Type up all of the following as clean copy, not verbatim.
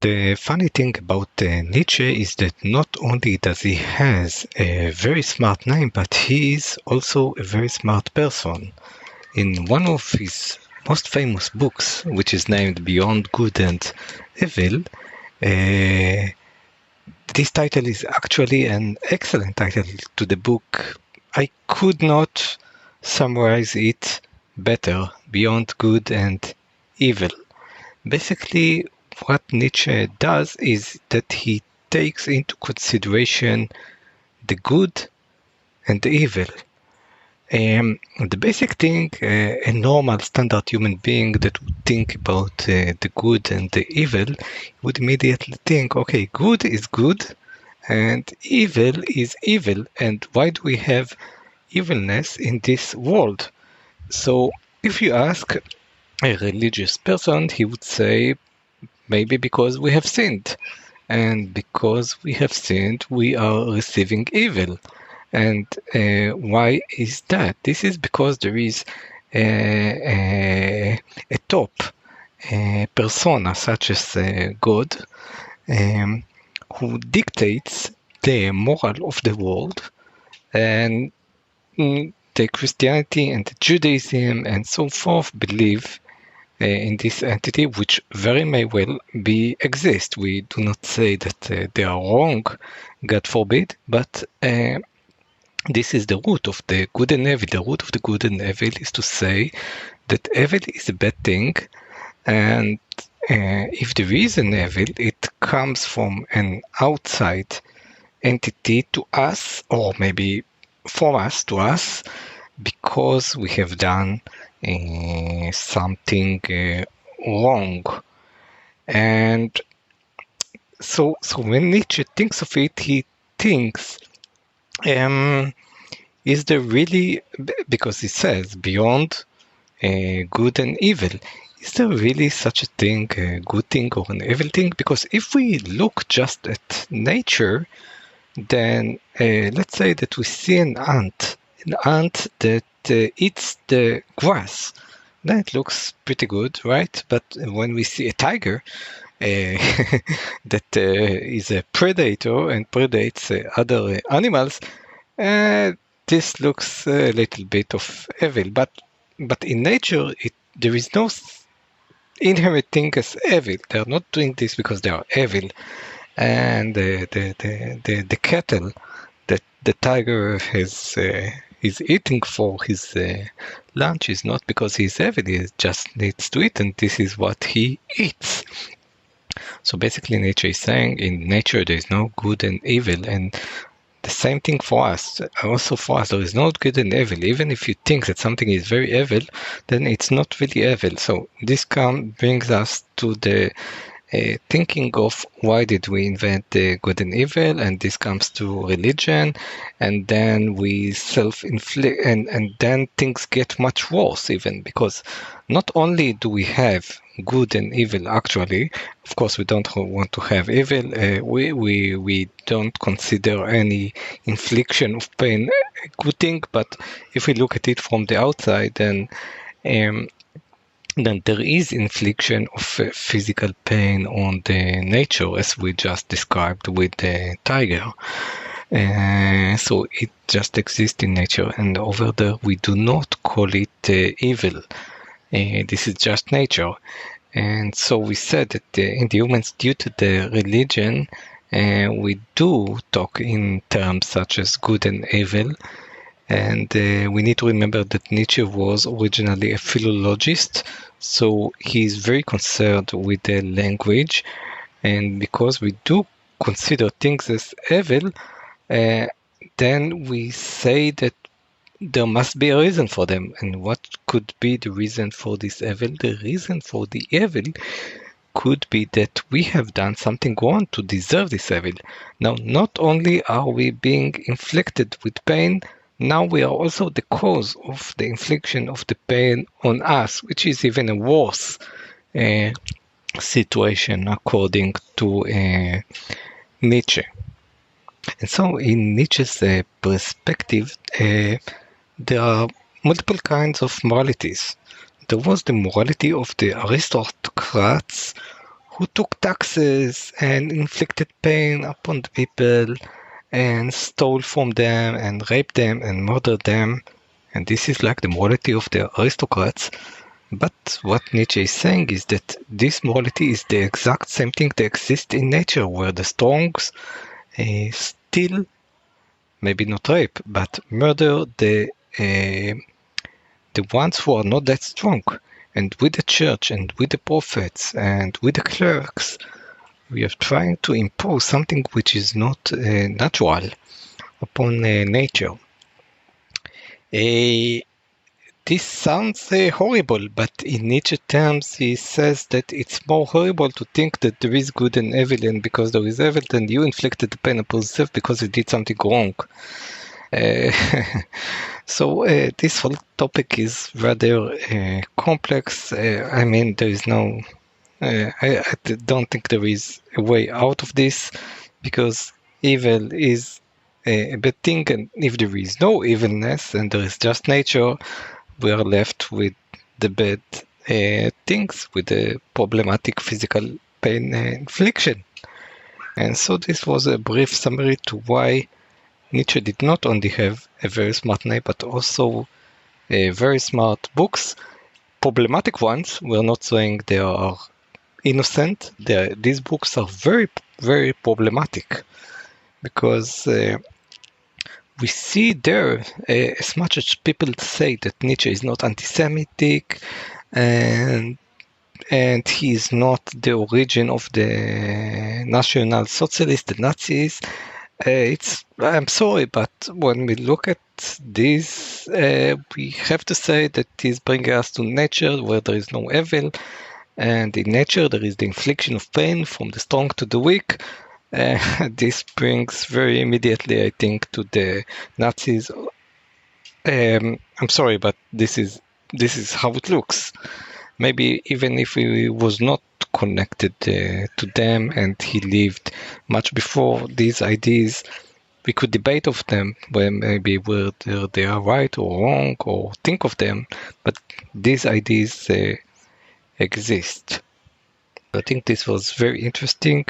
The funny thing about Nietzsche is that not only does he has a very smart name, but he is also a very smart person. In one of his most famous books, which is named Beyond Good and Evil, uh, this title is actually an excellent title to the book. I could not summarize it better, Beyond Good and Evil. Basically, what Nietzsche does is that he takes into consideration the good and the evil. The basic thing, a normal standard human being that would think about the good and the evil would immediately think, okay, good is good and evil is evil. And why do we have evilness in this world? So if you ask a religious person, he would say, maybe because we have sinned. And because we have sinned, we are receiving evil. And why is that? This is because there is a top persona, such as God, um, who dictates the moral of the world. And the Christianity and the Judaism and so forth believe in this entity, which very may well be exist. We do not say that they are wrong, God forbid, but this is the root of the good and evil. The root of the good and evil is to say that evil is a bad thing, and if there is an evil, it comes from an outside entity to us, or maybe from us to us, because we have done something wrong. And so when Nietzsche thinks of it, he thinks, is there really, because he says beyond good and evil, is there really such a thing, a good thing or an evil thing? Because if we look just at nature, then let's say that we see an ant that eats the grass. That looks pretty good, right? But when we see a tiger that is a predator and predates other animals, this looks a little bit of evil. But in nature, there is no inherent thing as evil. They are not doing this because they are evil. And the cattle that the tiger has is eating for his lunch is not because he's evil. He just needs to eat, and this is what he eats. So basically, Nietzsche is saying in nature there is no good and evil, and the same thing for us. Also for us, there is no good and evil. Even if you think that something is very evil, then it's not really evil. So this brings us to the thinking of why did we invent good and evil, and this comes to religion, and then we self-inflict, and then things get much worse even, because not only do we have good and evil actually, of course we don't want to have evil, we don't consider any infliction of pain a good thing, but if we look at it from the outside, then there is infliction of physical pain on the nature, as we just described with the tiger. So it just exists in nature, and over there we do not call it evil. This is just nature. And so we said that in the humans, due to the religion, we do talk in terms such as good and evil. And we need to remember that Nietzsche was originally a philologist, so he's very concerned with the language. And because we do consider things as evil, then we say that there must be a reason for them. And what could be the reason for this evil? The reason for the evil could be that we have done something wrong to deserve this evil. Now, not only are we being inflicted with pain, now we are also the cause of the infliction of the pain on us, which is even a worse situation according to Nietzsche. And so in Nietzsche's perspective, there are multiple kinds of moralities. There was the morality of the aristocrats who took taxes and inflicted pain upon the people and stole from them and raped them and murdered them. And this is like the morality of the aristocrats. But what Nietzsche is saying is that this morality is the exact same thing that exists in nature, where the strongs still, maybe not rape, but murder the ones who are not that strong. And with the church and with the prophets and with the clerics, we are trying to impose something which is not natural upon nature. This sounds horrible, but in Nietzsche terms, he says that it's more horrible to think that there is good and evil, and because there is evil, then you inflicted the pain upon yourself because you did something wrong. So this whole topic is rather complex. I mean, there is no... I don't think there is a way out of this, because evil is a bad thing, and if there is no evilness and there is just nature, we are left with the bad things, with the problematic physical pain infliction. And so this was a brief summary to why Nietzsche did not only have a very smart name, but also very smart books. Problematic ones, we're not saying they are innocent. These books are very, very problematic, because we see there, as much as people say that Nietzsche is not anti-Semitic and he is not the origin of the National Socialists, the Nazis, I'm sorry, but when we look at this, we have to say that he's bringing us to nature where there is no evil, and in nature there is the infliction of pain from the strong to the weak. This brings very immediately, I think, to the Nazis. I'm sorry, but this is how it looks. Maybe even if he was not connected to them and he lived much before these ideas, we could debate of them, when maybe whether they are right or wrong, or think of them, but these ideas exist. I think this was very interesting.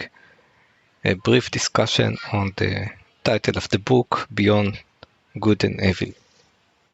A brief discussion on the title of the book, Beyond Good and Evil.